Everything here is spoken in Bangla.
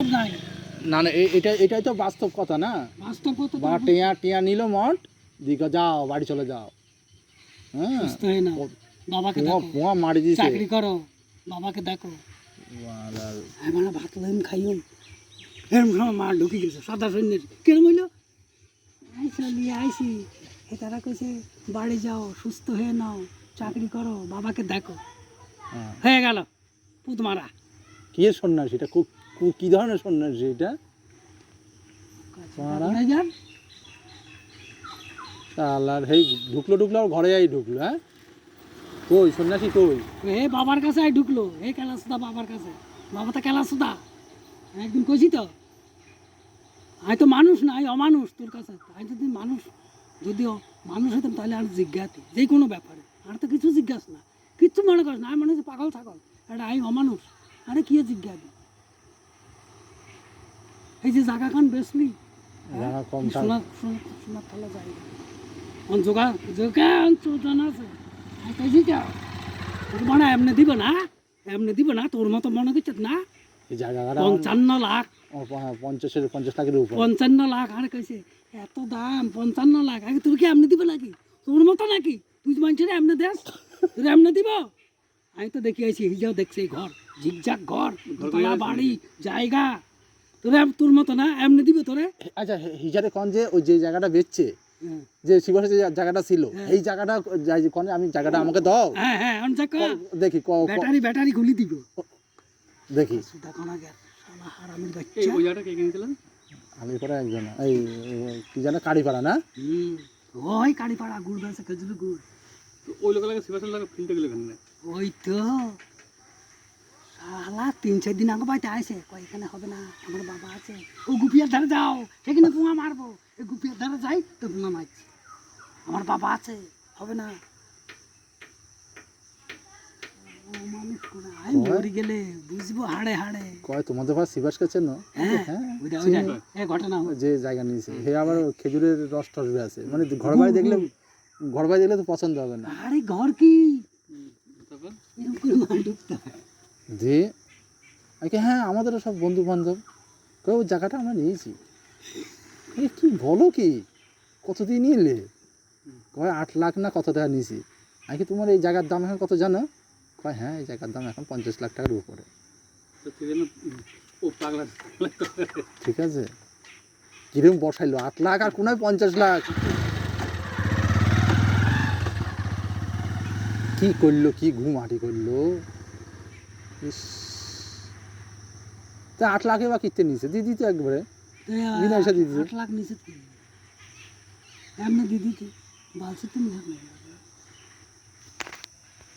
নাই না না এটাই তো বাস্তব কথা না। বাস্তব কথা বা টিয়া টিয়া নিল মঠ দিকে যাও বাড়ি চলে যাও। হ্যাঁ সুস্থ হয়ে না বাবাকে পোয়া দেখো পোয়া মারি দিছে। চাকরি করো বাবাকে দেখো মানে ভাত লাইন খাইও এরম সময় মা ঢুকে গেছে সাদা সৈন্যের কেন বললো আইসি নিয়ে আইসি এ তারা কইছে বাড়ি যাও সুস্থ হয়ে নাও চাকরি করো বাবাকে দেখো হয়ে গেল পুত মারা কি সন্ন্যাসী এটা? কি ধরনের সন্ন্যাসী এটা? যান আল্লাহর হেই ঢুকলো আর ঘরে যাই ঢুকলো। হ্যাঁ কই সন্ন্যাসী কই? এ বাবার কাছে আই ঢুকলো এই কেলাসুদা বাবার কাছে বাবা তো কেলাসুদা একদিন কইছি তো আমি তো মানুষ না আমি অমানুষ তোর কাছে আমি যদি মানুষ হতাম তাহলে আর জিজ্ঞাসি যে কোনো ব্যাপারে আর তো কিছু জিজ্ঞাস না কিচ্ছু মনে করিস না আমি মনে হচ্ছে পাগল ছাগল এটা আমি অমানুষ আরে কি জিজ্ঞাসি এই যে জায়গা খান বেসলি সোনার থালা জায়গা যোগান চোদন আছে মানে এমনি দিব না তোর মতো মনে করছে না এই জায়গাটা 55 লাখ 50 লাখের উপর 55 লাখ আর কইছে এত দাম 55 লাখ আগে তোর কি এমনি দিব নাকি তোর মতো নাকি তুই মানুষের এমনি দেশ তোর এমনি দিব আমি তো দেখি আইছি হিজাও দেখছি ঘর ঝিকঝাক ঘর দোতলা বাড়ি জায়গা তোর মতো না এমনি দিব তোরে। আচ্ছা হিজারে কোন যে ওই যে জায়গাটা বেচছে যে শিবসে যে জায়গাটা ছিল এই জায়গাটা যাই যে কোনে আমি জায়গাটা আমাকে দাও। হ্যাঁ হ্যাঁ অন জায়গা দেখি ব্যাটারি খুলি দিব দেখি সুদা কোনা গেল শালা হারামির বাচ্চা এই ওই জায়গাটা কে কিনেছিলেন? আমি পরে একজন এই কি জানো কাড়িপাড়া না ওই কাড়িপাড়া গুড় বেচে খেজুর গুড় তো ওই লোক লাগে শিবাসন লাগে কিনতে গেলে কেন? ওই তো শালা 3-4 দিন আগে বাইতে আইছে কই এখানে হবে না আমার বাবা আছে ও গুপিয়ার ধারে যাও সেখানে পুঙা মারবো এই গুপিয়ার ধারে যাই তো পুঙা মারছি আমার বাবা আছে হবে না ও মানুষ কোনা আই মরি গেলে বুঝবো হাড়ে হাড়ে কয় তোমাদের পাশ শিবাসকে চেনো? হ্যাঁ ওইটা এই ঘটনা যে জায়গা নিয়েছে হে আবার খেজুরের রস টসবে আছে মানে ঘর বাড়ি দেখলে তো পছন্দ হবে না। আরে ঘর কি তারপর এরকম করে মাল ঢুকতে হয় যে আগে হ্যাঁ আমাদেরও সব বন্ধু বান্ধব কয় ওই জায়গাটা আমরা নিয়েছি। কি বলো কি কতদিন নিলে? কয় 8 লাখ না কত টাকা নিয়েছি। আগে তোমার এই জায়গার দাম এখন কত জানো? কয় হ্যাঁ এই জায়গার দাম এখন 50 লাখ টাকার উপরে। তো সেজন্য ও পাগলা ঠিক আছে কিরম বসাইলো 8 লাখ আর কোনায় 50 লাখ কি করলো কি ঘুমাটি করলো ইস তা 8 লাখে বা কিনতে নিছে দিদি তো একবারে বিনা এসে দিদি 8 লাখ নিচে এমনি দিদি তো বালছে তুমি